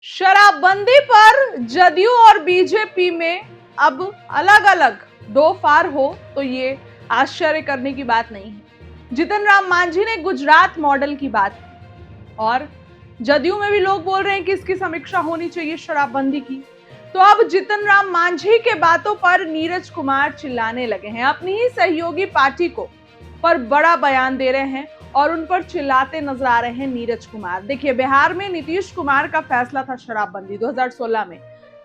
शराबबंदी पर जदयू और बीजेपी में अब अलग अलग दो फार हो तो ये आश्चर्य करने की बात नहीं है। जीतन राम मांझी ने गुजरात मॉडल की बात की और जदयू में भी लोग बोल रहे हैं कि इसकी समीक्षा होनी चाहिए शराबबंदी की। तो अब जीतन राम मांझी के बातों पर नीरज कुमार चिल्लाने लगे हैं, अपनी ही सहयोगी पार्टी को पर बड़ा बयान दे रहे हैं और उन पर चिल्लाते नजर आ रहे हैं नीरज कुमार। देखिए, बिहार में नीतीश कुमार का फैसला था शराबबंदी 2016 में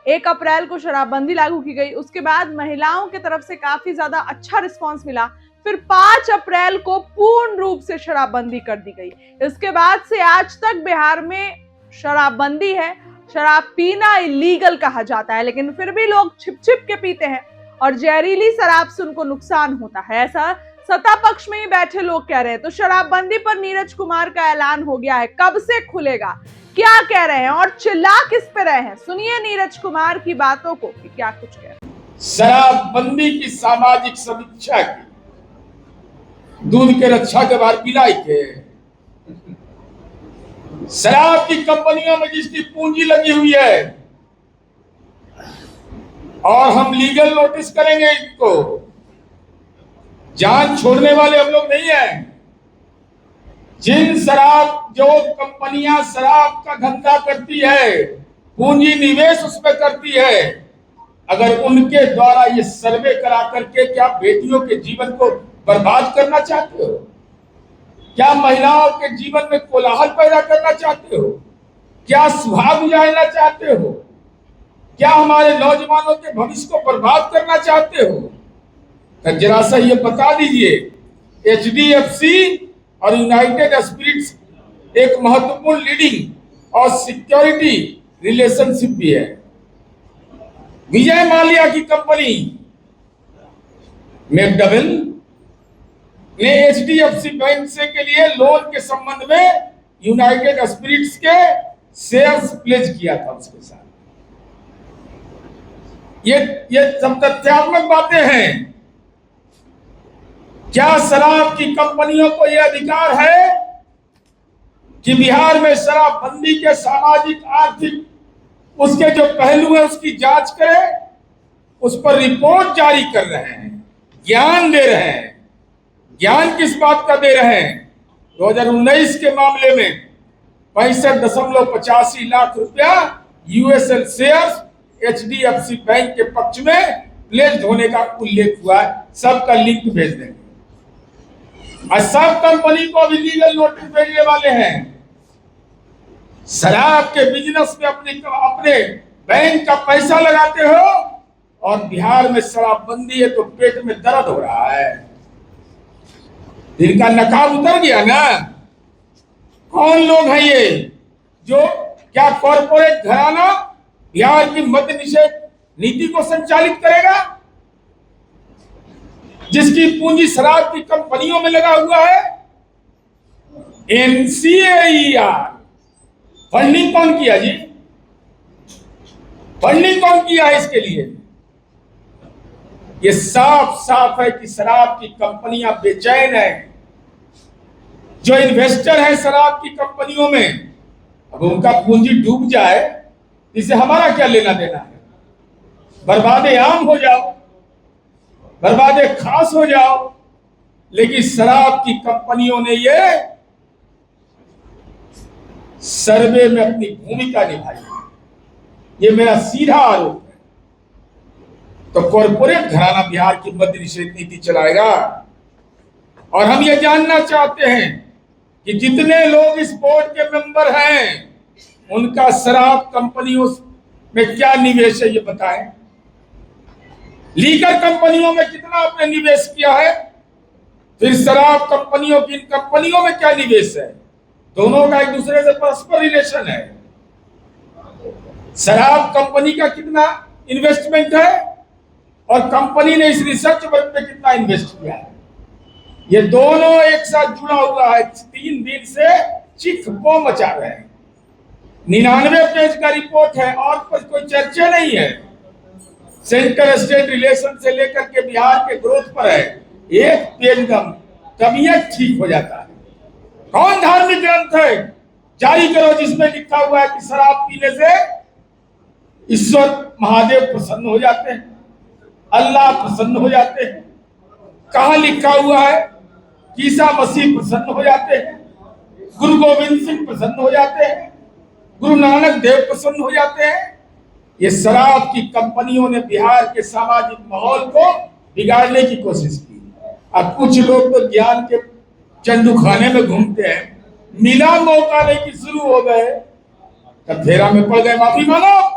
1 अप्रैल को शराबबंदी लागू की गई। उसके बाद महिलाओं की तरफ से काफी ज्यादा अच्छा रिस्पांस मिला। फिर 5 अप्रैल को पूर्ण रूप से शराबबंदी कर दी गई। इसके बाद से आज तक बिहार में शराबबंदी है। शराब पीना इलीगल कहा जाता है, लेकिन फिर भी लोग छिप छिप के पीते हैं और जहरीली शराब से उनको नुकसान होता है, ऐसा सत्ता पक्ष में ही बैठे लोग कह रहे हैं। तो शराबबंदी पर नीरज कुमार का ऐलान हो गया है, कब से खुलेगा, क्या कह रहे हैं और चिल्ला किस पे रहे हैं, सुनिए नीरज कुमार की बातों को कि क्या कुछ कह रहे हैं। शराबबंदी की सामाजिक समीक्षा की, दूध के रक्षा के बाद पिलाई के, शराब की कंपनियों में जिसकी पूंजी लगी हुई है और हम लीगल नोटिस करेंगे इसको। जान छोड़ने वाले हम लोग नहीं हैं। जिन शराब जो कंपनियां शराब का धंधा करती है, पूंजी निवेश उसमें करती है, अगर उनके द्वारा ये सर्वे करा करके क्या बेटियों के जीवन को बर्बाद करना चाहते हो? क्या महिलाओं के जीवन में कोलाहल पैदा करना चाहते हो? क्या सुहाग उजाड़ना चाहते हो? क्या हमारे नौजवानों के भविष्य को बर्बाद करना चाहते हो? तो जरा सा ये बता दीजिए, HDFC और यूनाइटेड स्पिरिट्स एक महत्वपूर्ण लीडिंग और सिक्योरिटी रिलेशनशिप भी है। विजय माल्या की कंपनी मैकडवेल ने HDFC बैंक से के लिए लोन के संबंध में यूनाइटेड स्पिरिट्स के शेयर्स प्लेज किया था उसके साथ। ये सब तथ्यात्मक बातें हैं। क्या शराब की कंपनियों को यह अधिकार है कि बिहार में शराबबंदी के सामाजिक आर्थिक उसके जो पहलू है उसकी जांच करे, उस पर रिपोर्ट जारी कर रहे हैं, ज्ञान दे रहे हैं? ज्ञान किस बात का दे रहे हैं? 2019 के मामले में 65.85 लाख रुपया यूएसएल शेयर्स HDFC बैंक के पक्ष में प्लेस्ड होने का उल्लेख हुआ है। सबका लिंक भेज देंगे और सब कंपनी को भी लीगल नोटिस भेजने वाले हैं। शराब के बिजनेस में अपने बैंक का पैसा लगाते हो और बिहार में शराबबंदी है तो पेट में दर्द हो रहा है। इनका नकाब उतर गया ना। कौन लोग हैं ये? जो क्या कॉर्पोरेट घराना बिहार की मद्य निषेध नीति को संचालित करेगा, जिसकी पूंजी शराब की कंपनियों में लगा हुआ है? NCAER फंडिंग कौन किया जी? फंडिंग कौन किया है इसके लिए? ये साफ साफ है कि शराब की कंपनियां बेचैन है। जो इन्वेस्टर है शराब की कंपनियों में, अब उनका पूंजी डूब जाए, इससे हमारा क्या लेना देना है? बर्बादे आम हो जाओ, बर्बादे खास हो जाओ। लेकिन शराब की कंपनियों ने ये सर्वे में अपनी भूमिका निभाई, ये मेरा सीधा आरोप है। तो कॉर्पोरेट घराना बिहार की मद्य निषेध नीति चलाएगा। और हम ये जानना चाहते हैं कि जितने लोग इस बोर्ड के मेंबर हैं, उनका शराब कंपनियों में क्या निवेश है ये बताएं। लीकर कंपनियों में कितना आपने निवेश किया है? फिर शराब कंपनियों की इन कंपनियों में क्या निवेश है? दोनों का एक दूसरे से परस्पर रिलेशन है। शराब कंपनी का कितना इन्वेस्टमेंट है और कंपनी ने इस रिसर्च वर्क पे कितना इन्वेस्ट किया है? ये दोनों एक साथ जुड़ा हुआ है। 3 दिन से चिख बो मचा रहे हैं। 99 पेज का रिपोर्ट है और कोई चर्चा नहीं है। सेंटर स्टेट रिलेशन से लेकर के बिहार के ग्रोथ पर है। एक पेज का तबीयत ठीक हो जाता है। कौन धार्मिक ग्रंथ है जारी करो जिसमें लिखा हुआ है कि शराब पीने से ईश्वर महादेव प्रसन्न हो जाते हैं, अल्लाह प्रसन्न हो जाते हैं। कहाँ लिखा हुआ है कि ईसा मसीह प्रसन्न हो जाते हैं, गुरु गोविंद सिंह प्रसन्न हो जाते हैं, गुरु नानक देव प्रसन्न हो जाते हैं? ये शराब की कंपनियों ने बिहार के सामाजिक माहौल को बिगाड़ने की कोशिश की। अब कुछ लोग तो ज्ञान के चंदू खाने में घूमते हैं, मिला मौका नहीं कि शुरू हो गए, तब फेरा में पड़ गए। माफी मांगो।